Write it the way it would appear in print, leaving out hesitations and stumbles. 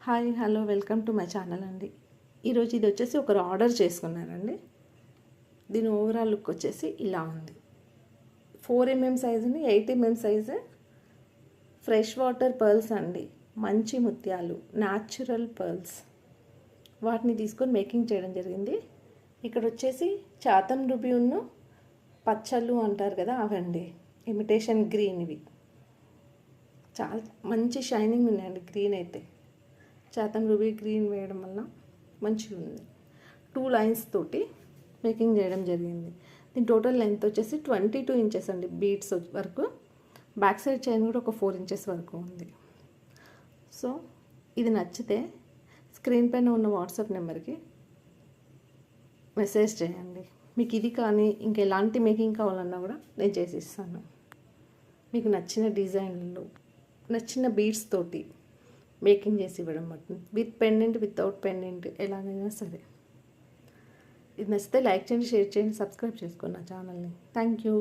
Hi hello welcome to my channel అండి. ఈరోజు ఇది వచ్చేసి ఒకరు ఆర్డర్ చేసుకున్నారండి. దీని ఓవరాల్ లుక్ వచ్చేసి ఇలా ఉంది. 4mm సైజుని 8mm size fresh water pearls అండి. మంచి ముత్యాలు, న్యాచురల్ పర్ల్స్, వాటిని తీసుకొని మేకింగ్ చేయడం జరిగింది. ఇక్కడ వచ్చేసి చాతం రూబీ ఉన్న పచ్చళ్ళు అంటారు కదా, అవండి. ఇమిటేషన్ గ్రీన్ ఇవి చాలా మంచి షైనింగ్ ఉన్నాయండి. గ్రీన్ అయితే చాతం రూబీ గ్రీన్ వేయడం వల్ల మంచిగా ఉంది. 2 లైన్స్ తోటి మేకింగ్ చేయడం జరిగింది. దీని టోటల్ లెంత్ వచ్చేసి 22 ఇంచెస్ అండి. బీడ్స్ వరకు, బ్యాక్ సైడ్ చైన్ కూడా ఒక 4 ఇంచెస్ వరకు ఉంది. సో ఇది నచ్చితే స్క్రీన్ పైన ఉన్న వాట్సాప్ నెంబర్కి మెసేజ్ చేయండి. మీకు ఇది కానీ ఇంకెలాంటి మేకింగ్ కావాలన్నా కూడా నేను చేసి ఇస్తాను. మీకు నచ్చిన డిజైన్లు, నచ్చిన బీడ్స్ తోటి మేకింగ్ చేసి ఇవ్వడం పడుతుంది. విత్ పెండెంట్, వితౌట్ పెండెంట్, ఎలాగైనా సరే. ఇది నచ్చితే లైక్ చేయండి, షేర్ చేయండి, సబ్స్క్రైబ్ చేసుకోండి నా ఛానల్ని. Thank you.